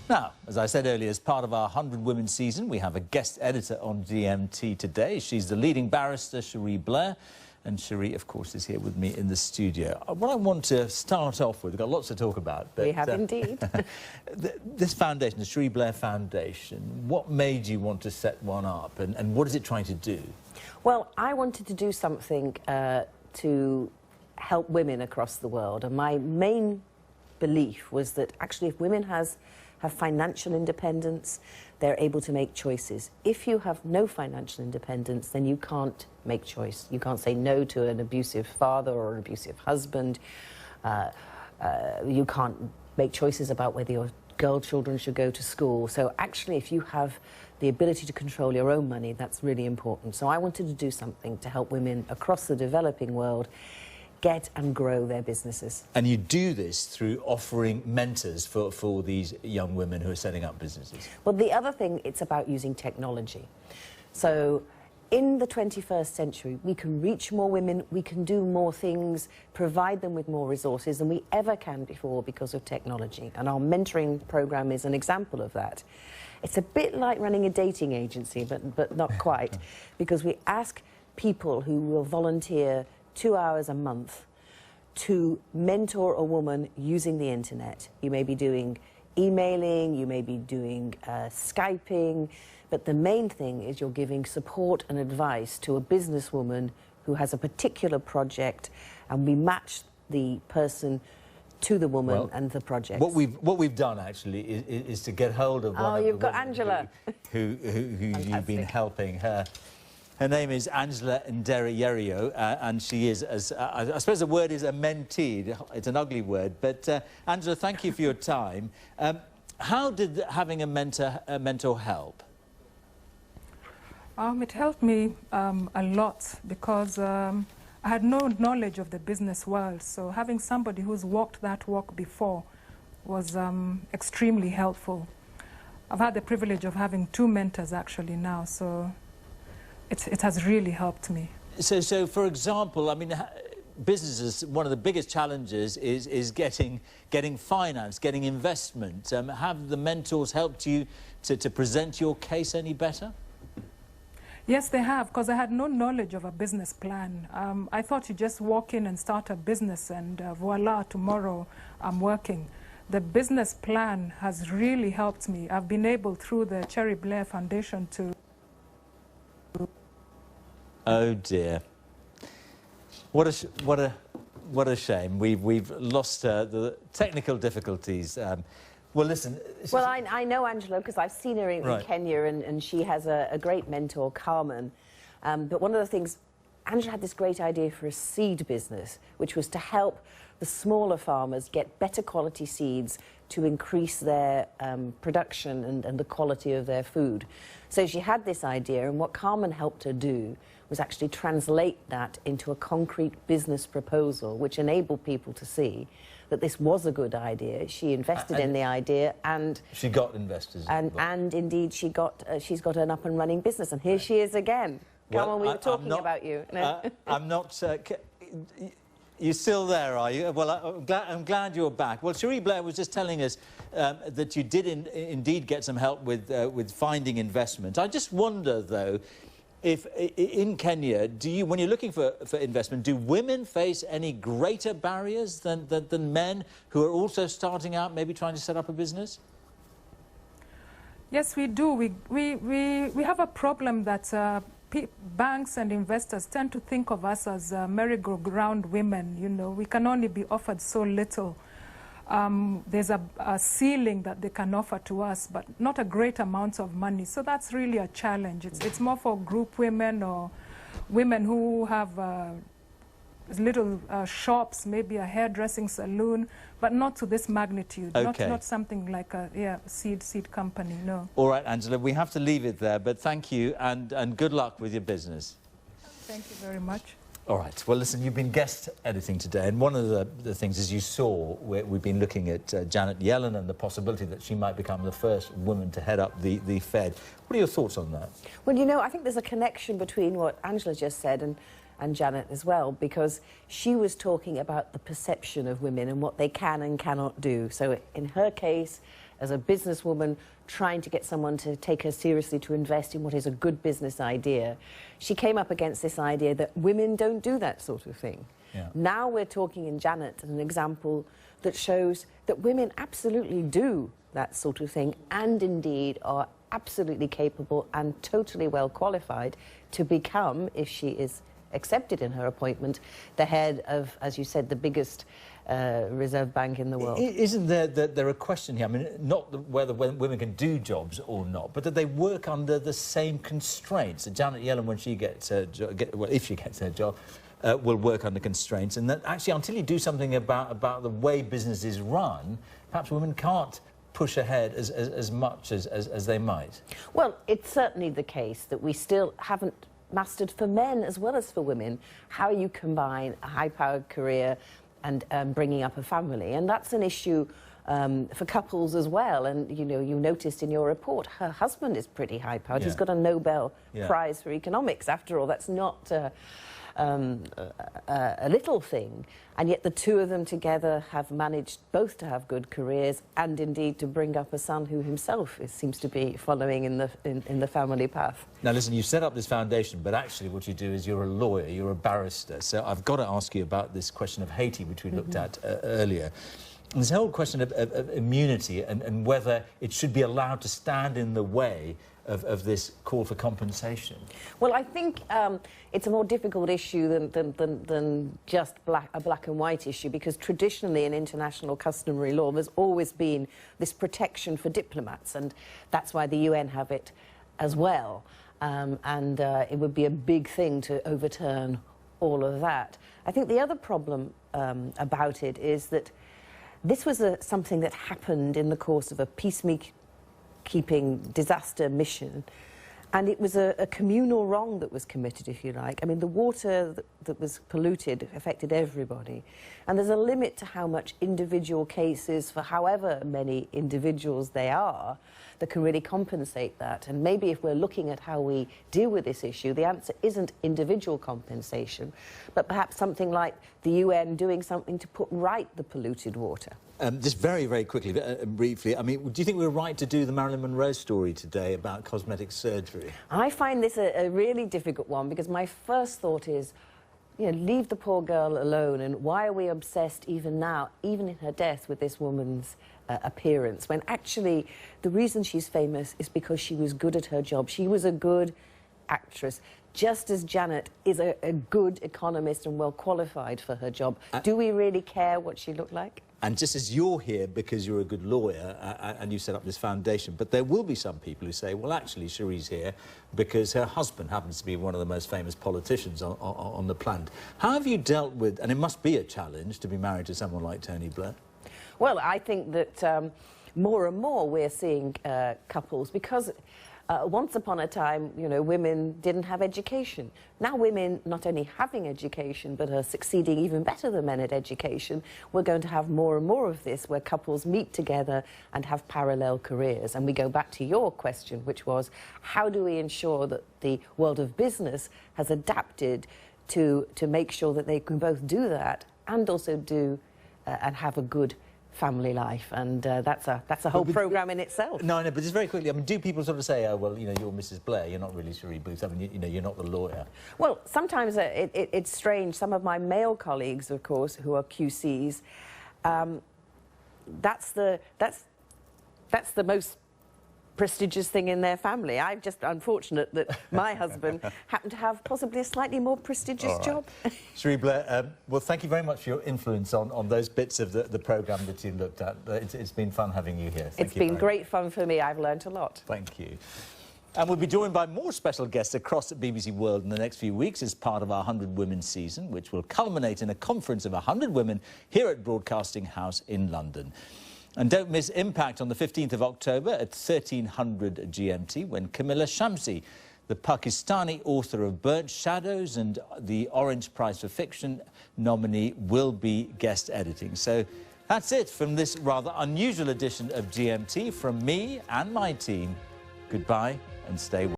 Now, as I said earlier, as part of our 100 Women season, we have a guest editor on GMT today. She's the leading barrister, Cherie Blair. And Cherie, of course, is here with me in the studio. What I want to start off with, we've got lots to talk about. But, we have indeed. This foundation, the Cherie Blair Foundation, what made you want to set one up and what is it trying to do? Well, I wanted to do something to help women across the world. And my main belief was that actually if women have financial independence, they're able to make choices. If you have no financial independence, then you can't make choice. You can't say no to an abusive father or an abusive husband. You can't make choices about whether your girl children should go to school. So actually, if you have the ability to control your own money, that's really important. So I wanted to do something to help women across the developing world get and grow their businesses. And you do this through offering mentors for these young women who are setting up businesses. Well, the other thing, it's about using technology. So in the 21st century, we can reach more women, we can do more things, provide them with more resources than we ever can before because of technology. And our mentoring program is an example of that. It's a bit like running a dating agency, but not quite, because we ask people who will volunteer 2 hours a month to mentor a woman using the internet. You may be doing emailing, you may be doing Skyping, but the main thing is you're giving support and advice to a businesswoman who has a particular project, and we match the person to the woman and the project. What we've done actually is to get hold of one of you've got Angela, who you've been helping her. Her name is Angela Ndereyerio, and she is, I suppose the word is a mentee. It's an ugly word, but Angela, thank you for your time. How did having a mentor help? It helped me a lot because I had no knowledge of the business world, so having somebody who's walked that walk before was extremely helpful. I've had the privilege of having 2 mentors actually now, so it has really helped me. So for example, I mean, businesses, one of the biggest challenges is getting finance, getting investment. Have the mentors helped you to present your case any better? Yes, they have, because I had no knowledge of a business plan. I thought you just walk in and start a business and voila, tomorrow I'm working. The business plan has really helped me. I've been able, through the Cherie Blair Foundation, to... Oh dear, what a shame. We've lost the technical difficulties. Well, listen. Well, I know Angela because I've seen her in Kenya, and she has a great mentor, Carmen. But one of the things, Angela had this great idea for a seed business, which was to help the smaller farmers get better quality seeds to increase their production and the quality of their food. So she had this idea, and what Carmen helped her do was actually translate that into a concrete business proposal, which enabled people to see that this was a good idea. She invested in the idea, and she got investors. And indeed, she's got an up and running business, and here she is again. Come on, we were talking about you. I'm not. You're still there, are you? Well, I'm glad you're back. Well, Cherie Blair was just telling us that you did indeed get some help with finding investment. I just wonder, though, if in Kenya, when you're looking for investment, do women face any greater barriers than men who are also starting out, maybe trying to set up a business? Yes, we do. We have a problem that banks and investors tend to think of us as merry-go-round women. You know, we can only be offered so little. There's a ceiling that they can offer to us, but not a great amount of money. So that's really a challenge. It's more for group women or women who have little shops, maybe a hairdressing salon, but not to this magnitude. Okay. Not something like a seed company, no. All right, Angela, we have to leave it there, but thank you and good luck with your business. Thank you very much. All right. Well, listen, you've been guest editing today, and one of the things, as you saw, we've been looking at Janet Yellen and the possibility that she might become the first woman to head up the Fed. What are your thoughts on that? Well, you know, I think there's a connection between what Angela just said and Janet as well, because she was talking about the perception of women and what they can and cannot do. So in her case, as a businesswoman trying to get someone to take her seriously to invest in what is a good business idea, she came up against this idea that women don't do that sort of thing. Yeah. Now we're talking in Janet an example that shows that women absolutely do that sort of thing, and indeed are absolutely capable and totally well qualified to become, if she is accepted in her appointment, the head of, as you said, the biggest reserve bank in the world. Isn't there a question here? I mean, not whether women can do jobs or not, but that they work under the same constraints. Janet Yellen, when she gets her well, if she gets her job, will work under constraints, and that actually, until you do something about the way business is run, perhaps women can't push ahead as much as they might. Well, it's certainly the case that we still haven't mastered, for men as well as for women, how you combine a high-powered career and bringing up a family. And that's an issue for couples as well. And, you know, you noticed in your report, her husband is pretty high-powered. Yeah. He's got a Nobel Prize for economics. After all, that's not a little thing. And yet the two of them together have managed both to have good careers and indeed to bring up a son who himself seems to be following in the family path. Now listen, you set up this foundation, but actually what you do is you're a lawyer, you're a barrister. So I've got to ask you about this question of Haiti, which we looked at earlier. And this whole question of immunity and whether it should be allowed to stand in the way of this call for compensation. Well, I think it's a more difficult issue than just a black and white issue, because traditionally in international customary law there's always been this protection for diplomats, and that's why the UN have it as well. It would be a big thing to overturn all of that. I think the other problem about it is that this was something that happened in the course of a peacekeeping disaster mission, and it was a communal wrong that was committed, if you like. I mean, the water that was polluted affected everybody, and there's a limit to how much individual cases, for however many individuals they are, that can really compensate that. And maybe if we're looking at how we deal with this issue, the answer isn't individual compensation, but perhaps something like the UN doing something to put right the polluted water. Just very, very quickly, briefly, I mean, do you think we're right to do the Marilyn Monroe story today about cosmetic surgery? I find this a really difficult one, because my first thought is, you know, leave the poor girl alone, and why are we obsessed even now, even in her death, with this woman's appearance, when actually the reason she's famous is because she was good at her job. She was a good actress, just as Janet is a good economist and well qualified for her job. Do we really care what she looked like? And just as you're here because you're a good lawyer and you set up this foundation, but there will be some people who say, well, actually, Cherie's here because her husband happens to be one of the most famous politicians on the planet. How have you dealt with, and it must be a challenge to be married to someone like Tony Blair? Well, I think that more and more we're seeing couples, because once upon a time, you know, women didn't have education. Now women not only having education, but are succeeding even better than men at education. We're going to have more and more of this, where couples meet together and have parallel careers. And we go back to your question, which was, how do we ensure that the world of business has adapted to make sure that they can both do that and also do and have a good family life? And that's a whole programme in itself. No, but just very quickly, I mean, do people sort of say, oh, well, you know, you're Mrs. Blair, you're not really Cherie Booth, I mean, you know, you're not the lawyer? Well, sometimes it's strange. Some of my male colleagues, of course, who are QCs, that's the most prestigious thing in their family. I'm just unfortunate that my husband happened to have possibly a slightly more prestigious job. Cherie Blair, well, thank you very much for your influence on those bits of the programme that you looked at. It's been fun having you here. It's been great fun for me. I've learnt a lot. Thank you. And we'll be joined by more special guests across the BBC World in the next few weeks as part of our 100 Women season, which will culminate in a conference of 100 women here at Broadcasting House in London. And don't miss Impact on the 15th of October at 1300 GMT, when Camilla Shamsi, the Pakistani author of Burnt Shadows and the Orange Prize for Fiction nominee, will be guest editing. So that's it from this rather unusual edition of GMT. From me and my team, goodbye and stay well.